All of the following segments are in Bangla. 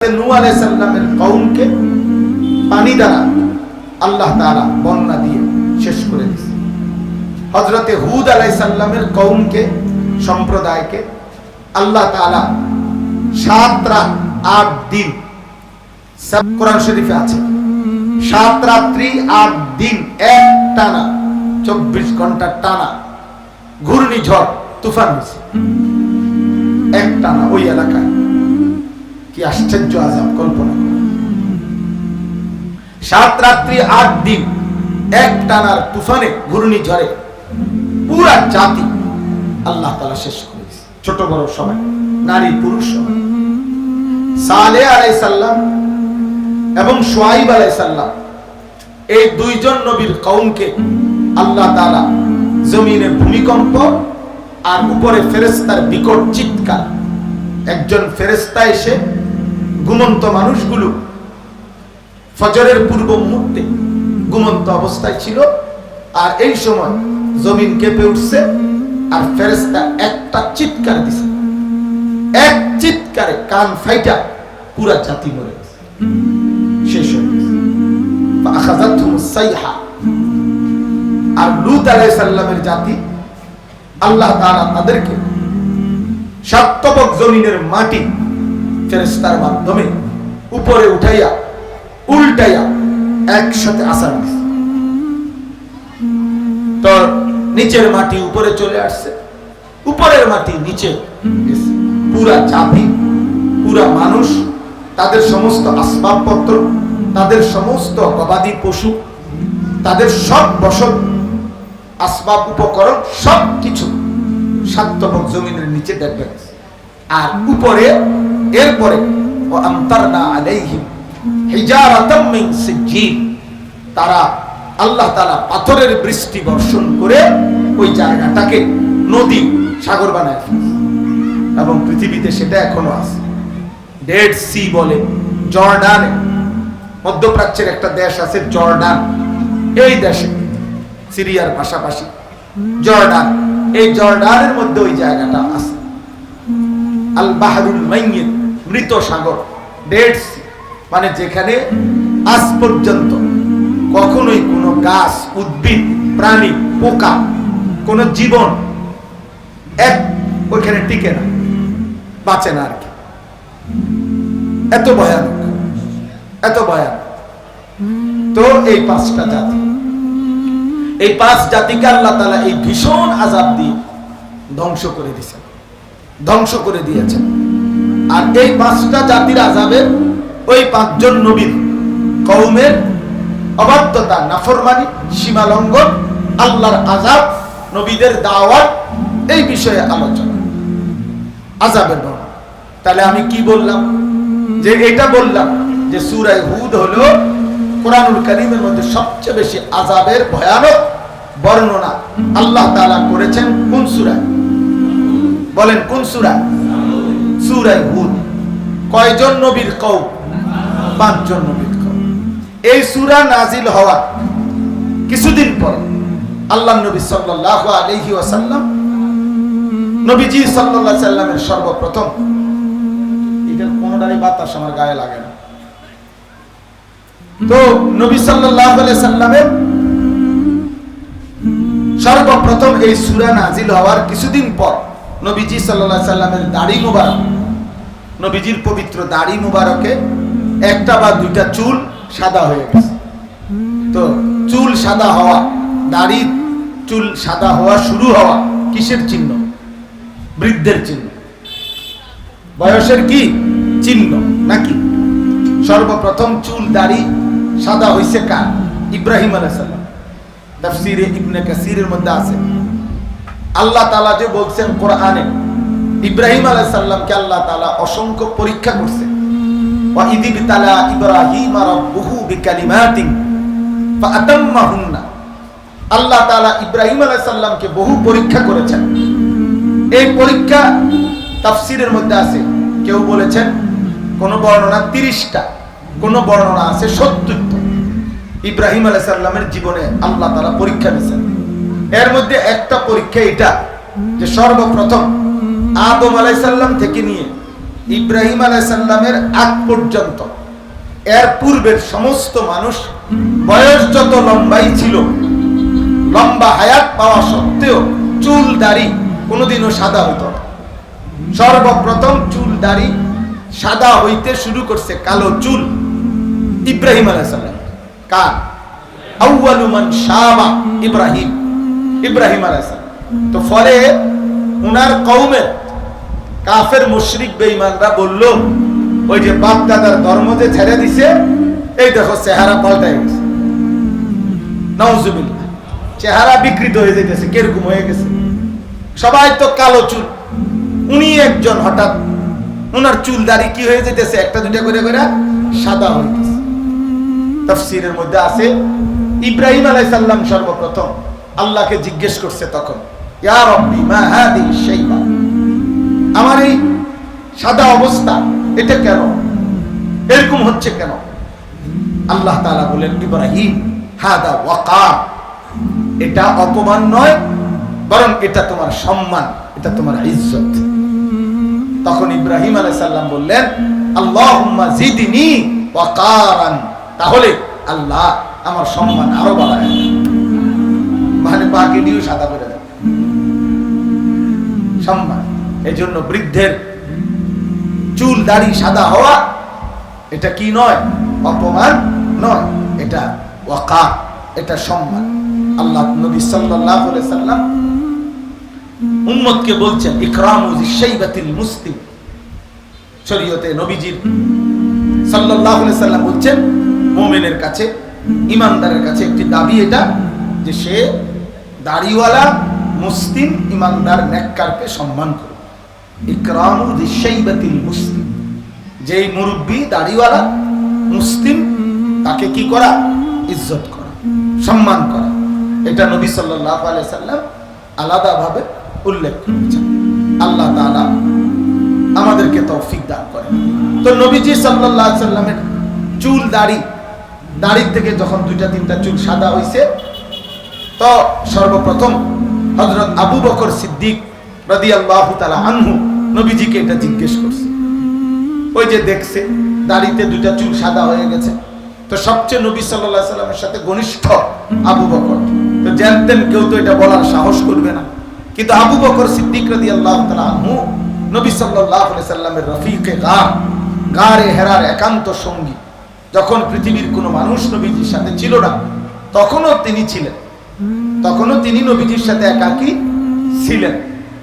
নূহ আলাইহিস সালামের কওমকে পানি দ্বারা আল্লাহ তাআলা বন্যা দিয়ে শেষ করে দিয়েছে। হযরতে হুদ আলাইহিস সালামের কওমকে সম্প্রদায়কে আল্লাহ তাআলা 7 রাত 8 দিন, সব কোরআন শরীফে আছে, 7 রাত্রি 8 দিন একটানা 24 ঘন্টা টানা ঘূর্ণিঝড় তুফান হয়েছে একটানা ওই এলাকায়। কি আশ্চর্য আযাব কল্পনা। 7 রাত্রি 8 দিন এক টানার তুফানে ঘূর্ণিঝড়ে পুরা জাতি আল্লাহ তাআলা শেষ করে দিয়েছে, ছোট বড় সবাই, নারী পুরুষ সবাই। সালেহ আলাইহিস সালাম এবং শুআইব আলাইহিস সালাম এই দুইজন নবীর কওমকে আল্লাহ তাআলা জমিনে ভূমিকম্প আর উপরে ফেরেশতার বিকট চিৎকার, একজন ফেরেশতা এসে ঘুমন্ত মানুষগুলো ফজরের পূর্ব মুহূর্তে ঘুমন্ত অবস্থায় ছিল, আর এই সময় জমিন কেঁপে উঠছে আর ফেরেশতা একটা চিৎকার দিছে, এক চিৎকারে কান ফাইটা পুরা জাতি মরে গেছে, শেষ হয়ে গেছে। ফাআখাযাতহুমুস সাইহা। আর লূত আলাইহিস সালামের জাতি আল্লাহ তাআলা তাদেরকে সাতবক জমিনের মাটি ফেরেশতার মাধ্যমে উপরে উঠাইয়া উল্টাইয়া একসাথে আসার দিছে। তো নিচের মাটি উপরে চলে আসছে, উপরের মাটি নিচে গেছে। পুরা জাতি, পুরা মানুষ, তাদের সমস্ত আসবাবপত্র, তাদের সমস্ত গবাদি পশু, তাদের সব বসত আসবাব উপকরণ সবকিছু সাতবক জমিনের নিচে দেখবে। আর উপরে এরপরে আমতারনা আলাইহিম হিজারাতাম মিন সিজ্জিল, তারা আল্লাহ তাআলা পাথরের বৃষ্টি বর্ষণ করে ওই জায়গাটাকে নদী সাগর বানায় ফেলেছে। এবং পৃথিবীতে সেটা এখনো আছে, ডেড সি বলে। জর্ডানে, মধ্যপ্রাচ্যের একটা দেশ আছে জর্ডান, এই দেশে সিরিয়ার পাশাপাশি জর্ডান, এই জর্ডানের মধ্যে ওই জায়গাটা আছে। আল বাহরুল মাইয়িত, মৃত সাগর, ডেড সি, মানে যেখানে আজ পর্যন্ত কখনোই কোনো গাছ, উদ্ভিদ, প্রাণী, পোকা, কোনো জীবন এক ওইখানে টিকে না, বাঁচে না আর কি। এত ভয়ানক, এত ভয়ানক। তো এই 5টা জাতি, এই 5 জাতিকে আল্লাহ তাআলা এই ভীষণ আযাব দিয়ে ধ্বংস করে দিয়েছেন, ধ্বংস করে দিয়েছেন। আর এই 5টা জাতির আযাবে ওই 5 জন নবীর কওমের অবাধ্যতা, নাফরমানি, সীমা লঙ্ঘন, আল্লাহর আযাব, নবীদের দাওয়াত, এই বিষয়ে আলোচনা, আযাবের বর্ণনা। তাহলে আমি কি বললাম? যে এটা বললাম যে সূরা হুদ হলো কোরআনুল কারীমের মধ্যে সবচেয়ে বেশি আযাবের ভয়ানক বর্ণনা আল্লাহ তাআলা করেছেন কোন সূরায়? বলেন কোন সূরায়? সূরা হুদ। কয়জন নবীর কওম? 5 জন নবীর কওম। এই সূরা নাজিল হওয়া কিছুদিন পর আল্লাহর নবী সাল্লাল্লাহু আলাইহি ওয়াসাল্লাম, নবীজি সাল্লাল্লাহু আলাইহি সাল্লামের সর্বপ্রথম, এটার কোনটারই বাতাস আমার গায়ে লাগে না, তো নবী সাল্লাল্লাহু আলাইহি সাল্লামের সর্বপ্রথম এই সূরা নাজিল হওয়ার কিছুদিন পর নবীজি সাল্লাল্লাহু আলাইহি সাল্লামের দাড়ি মুবারক, নবীজির পবিত্র দাড়ি মুবারকে একটা বা দুইটা চুল সাদা হয়ে গেছে। তো চুল সাদা হওয়া, দাড়ি চুল সাদা হওয়া শুরু হওয়া কিসের চিহ্ন? বৃদ্ধের চিহ্ন, বয়সের কি চিহ্ন নাকি? সর্বপ্রথম চুল দাড়ি সাদা হইছে কার? ইব্রাহিম আলাইহিস সালাম। তাফসীরে ইবনে কাসিরের মধ্যে আছে, আল্লাহ তাআলা যে বলছেন কোরআনে, ইব্রাহিম আলাইহিস সালামকে আল্লাহ তাআলা অসংখ্য পরীক্ষা করছে। ওয়া ইযিবতালা ইব্রাহিম রাব্বুহু বিকালিমাতিন ফাআতাম্মাহুন্না। আল্লাহ তাআলা ইব্রাহিম আলাইহিস সালামকে বহু পরীক্ষা করেছেন। এই পরীক্ষা তাফসীরের মধ্যে আছে, কেউ বলেছেন কোন বর্ণনা 30টা, কোন বর্ণনা আছে 70টা। ইব্রাহিম আলাইহিস সালামের জীবনে আল্লাহ তাআলা পরীক্ষা দিয়েছেন। এর মধ্যে একটা পরীক্ষা এটা যে সর্বপ্রথম আদম আলাইহিস সালাম থেকে নিয়ে ইব্রাহিম আলাইহিস সালামের আগ পর্যন্ত এর পূর্বের সমস্ত মানুষ বয়স যত লম্বাই ছিল, লম্বা হায়াত পাওয়া সত্ত্বেও চুল দাড়ি কোনোদিনও সাদা হইত না। সর্বপ্রথম চুল দাড়ি সাদা হইতে শুরু করছে, কালো চুল, ইব্রাহিম আলাইহিস সালাম। কার? আউয়ালু মান শাবা ইব্রাহিম আলাইহিস সালাম। তো ফলে উনার কওমের কাফের মুশরিক বেঈমানরা বলল, ওই যে বাপ দাদার ধর্ম যে ছেড়ে দিছে, এই দেখো চেহারা পাল্টাই গেছে, নাউজুবিল্লাহ, চেহারা বিকৃত হয়ে যাইতেছে, কিরকম হয়ে গেছে, সবাই তো কালো চুল, উনি একজন হঠাৎ উনার চুল দাড়ি কি হয়ে যাইতেছে, একটা দুইটা করে করে সাদা হইতেছে। তাফসীরের মধ্যে আছে ইব্রাহিম আলাইহিস সালাম সর্বপ্রথম আল্লাহকে জিজ্ঞেস করছে তখন, ইয়া রাব্বি মা হাদিহি শাইবা, আমার এই সাদা অবস্থা এটা কেন, এরকম হচ্ছে কেন? আল্লাহ তাআলা বলেন, ইব্রাহিম হাদা ওয়াকার, এটা অপমান নয়, বরং এটা তোমার সম্মান, এটা তোমার ইজ্জত। তখন ইব্রাহিম আলাইহিস সালাম বললেন, আল্লাহুম্মা জিদনি ওয়াকারান, তাহলে আল্লাহ আমার সম্মান আরো বাড়ায়, মানে বাকি দিও সাদা করে দেন সম্মান। এই জন্য বৃদ্ধের চুল দাড়ি সাদা হওয়া এটা কি নয়, অপমান নয়, এটা ওয়াকার, এটা সম্মান। আল্লাহ নবী সাল্লাল্লাহু আলাইহি সাল্লাম উম্মতকে বলছেন, ইকরামু যিশাইবাতিল মুসলিম। শরীয়তে নবীজির সাল্লাল্লাহু আলাইহি সাল্লাম বলছেন, মুমিনের কাছে, ঈমানদারের কাছে একটি দাবি এটা, যে সে দাড়িওয়ালা মুসলিম ঈমানদার নেককারকে সম্মান করে। ইকরামু যিশাইবাতিল মুসলিম, যেই মুরব্বি দাড়িওয়ালা মুসলিম, তাকে কি করা? ইজ্জত করা, সম্মান করা। এটা নবী সাল্লাল্লাহু আলাইহি সাল্লাম আলাদাভাবে উল্লেখ করেছেন। আল্লাহ তাআলা আমাদেরকে তৌফিক দান করেন। তো নবীজি সাল্লাল্লাহু আলাইহি সাল্লামের চুল দাড়ি থেকে যখন দুইটা তিনটা চুল সাদা হইছে, তো সর্বপ্রথম হযরত আবু বকর সিদ্দিক রাদিয়াল্লাহু তাআলা আনহু নবীজিকে এটা জিজ্ঞেস করছে। ওই যে দেখছে দাড়িতে দুইটা চুল সাদা হয়ে গেছে, তো সবচেয়ে নবী সাল্লাল্লাহু আলাইহি সাল্লামের সাথে ঘনিষ্ঠ আবু বকর, তো জানতেন কেউ তো এটা বলার সাহস করবে না, কিন্তু আবু বকর সিদ্দিক রাদিয়াল্লাহু তাআলা আনহু নবী সাল্লাল্লাহু আলাইহি সাল্লামের রফিকে গারে হেরার একান্ত সঙ্গী। যখন পৃথিবীর কোনো মানুষ নবীজির সাথে ছিল না, তখনও তিনি ছিলেন, তখনও তিনি নবীজির সাথে একাকী ছিলেন।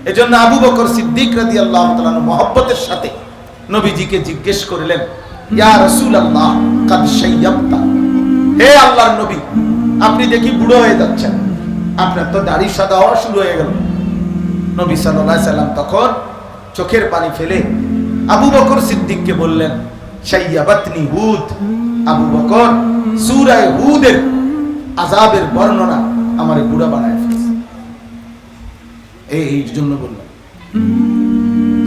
এজন্য আবু বকর সিদ্দিক রাদিয়াল্লাহু তাআলা মহব্বতের সাথে নবীজিকে জিজ্ঞেস করলেন, ইয়া রাসূলুল্লাহ কাদ শাইয়াবতা, হে আল্লাহর নবী, আপনি দেখি বুড়ো হয়ে যাচ্ছেন, আপনার তো দাড়ি সাদা হওয়া শুরু হয়ে গেল। নবী সাল্লাল্লাহু আলাইহি সাল্লাম তখন চোখের পানি ফেলে আবু বকর সিদ্দিককে বললেন, শাইয়াবাতনি হুদ, আবু বকর সূরা হুদের আযাবের বর্ণনা আমারে বুড়া বানায় ফেলেছে। এই জন্য বললাম,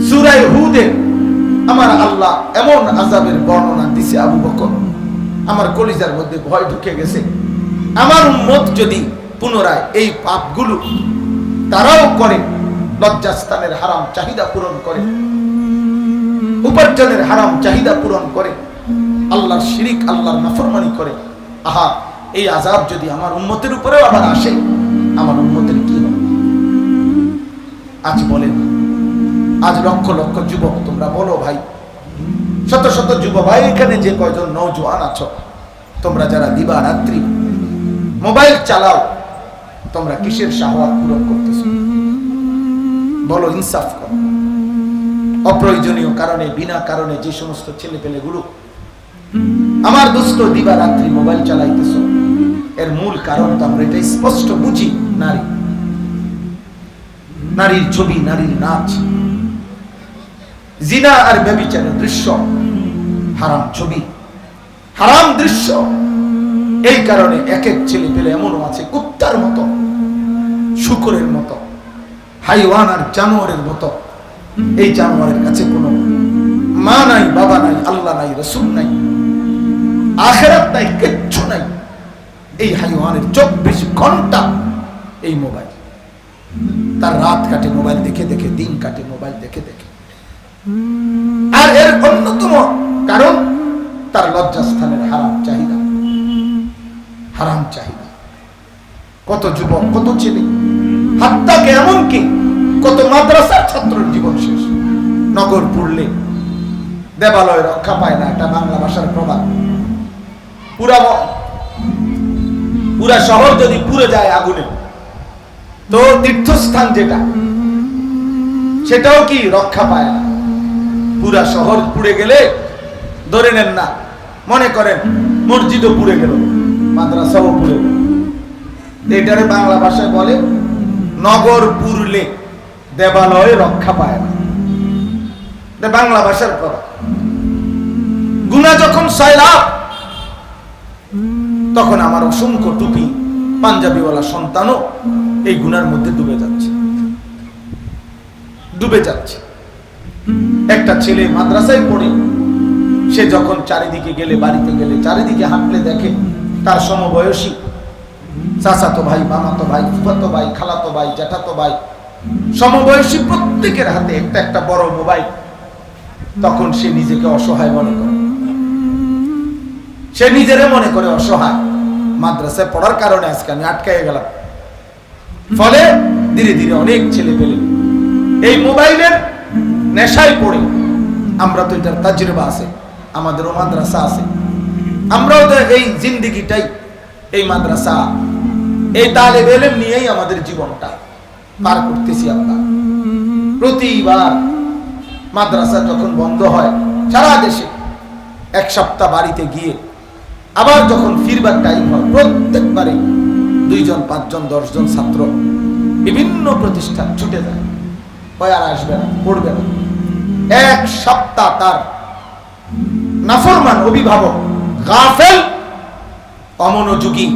সূরা হুদে আমার আল্লাহ এমন আযাবের বর্ণনা দিছে আবু বকর, আমার কলিজার মধ্যে ভয় ঢুকে গেছে। আমার উম্মত যদি পুনরায় এই পাপগুলো তারাও করে, লজ্জাস্থানের হারাম চাহিদা পূরণ করে, উপার্জনের হারাম চাহিদা পূরণ করে, আল্লাহর শিরিক, আল্লাহর নাফরমানি করে, আহা, এই আযাব যদি আমার উম্মতের উপরেও আবার আসে, আমার উম্মতের কি হবে? আজ বলেন, আজ লক্ষ লক্ষ যুবক, তোমরা বলো ভাই, শত শত যুব ভাই, এখানে যে কয়জন নওজোয়ান আছো, তোমরা যারা দিবা রাত্রি মোবাইল চালাও, তোমরা কিসের শাহওয়াত পূরণ করতেছো? বলো, ইনসাফ করো। অপ্রয়োজনীয় কারণে, বিনা কারণে যে সমস্ত ছেলে পেলেগুলো আমার দোস্ত দিবা রাত্রি মোবাইল চালাইতেছ, এর মূল কারণ তো আমরা এটা স্পষ্ট বুঝি, নারীর ছবি, নারীর নাচ, জিনা আর ব্যভিচারের দৃশ্য, হারাম ছবি, হারাম দৃশ্য। এই কারণে এক এক ছেলে পেলে এমনও আছে কুত্তার মতো, শুকরের মতো, হাইওয়ান আর জানোয়ারের মতো। এই জানোয়ারের কাছে কোনো মা নাই, বাবা নাই, আল্লাহ নাই, রাসূল নাই, আখিরাত নাই, কিচ্ছু নাই। এই হাইওয়ানের 24 ঘন্টা এই মোবাইল, তার রাত কাটে মোবাইল দেখে দেখে, দিন কাটে মোবাইল দেখে দেখে। আর এর অন্যতম কারণ তার লজ্জাস্থানের হারাম চাহিদা। হারাম চাহিদা। কত যুবক, কত ছেলে, হাত্তাকে এমনকি কত মাদ্রাসার ছাত্রের জীবন শেষ। নগর পুড়লে দেবালয় রক্ষা পায় না, এটা বাংলা ভাষার প্রবাদ। পুরা শহর যদি পুড়ে যায় আগুনে, তো তীর্থস্থান যেটা, সেটাও কি রক্ষা পায় না। পুরা শহর পুড়ে গেলে ধরে নেন না, মনে করেন মসজিদও পুড়ে গেল, মাদ্রাসাও পুড়ে গেল, এটারে বাংলা ভাষায় বলে নগর পুড়লে দেবালয় রক্ষা পায় না। বাংলা ভাষার প্রভাব। গুনাহ যখন সয়লাব, তখন আমার অসংখ্য টুপি পাঞ্জাবিওয়ালা সন্তানও এই গুনার মধ্যে ডুবে যাচ্ছে। একটা ছেলে মাদ্রাসায় পড়ে, সে যখন চারিদিকে গেলে, বাড়িতে গেলে, চারিদিকে হাঁটলে দেখে তার সমবয়সী চাচাতো ভাই, মামাতো ভাই, ফুফাতো ভাই, খালাতো ভাই, জ্যাঠাতো ভাই, সমবয়সী প্রত্যেকের হাতে একটা একটা বড় মোবাইল। তখন সে নিজেকে অসহায় মনে করে, সে নিজেরে মনে করে অসহায়। মাদ্রাসায় পড়ার কারণে আজকে আমি আটকায় গেলাম। ফলে ধীরে ধীরে অনেক ছেলে পেলে এই মোবাইলের নেশায় পড়ে, আমরা তো এটার তাজরিবা আছে, আমাদেরও মাদ্রাসা আছে, আমরাও তো এই জিন্দেগিটাই, এই মাদ্রাসা, এই তালেব ইলম নিয়েই আমাদের জীবনটা পার করতেছি। আমরা প্রতিবার মাদ্রাসা যখন বন্ধ হয় সারা দেশে, এক সপ্তাহ বাড়িতে গিয়ে আবার যখন ফিরবার টাইম হয়, প্রত্যেকবারে 2 জন 5 জন 10 জন ছাত্র বিভিন্ন প্রতিষ্ঠান ছুটে যায়, ওই আর আসবে না, পড়বে না। এক সপ্তাহ তার নাফরমান অভিভাবক, গাফেল, অমনোযোগী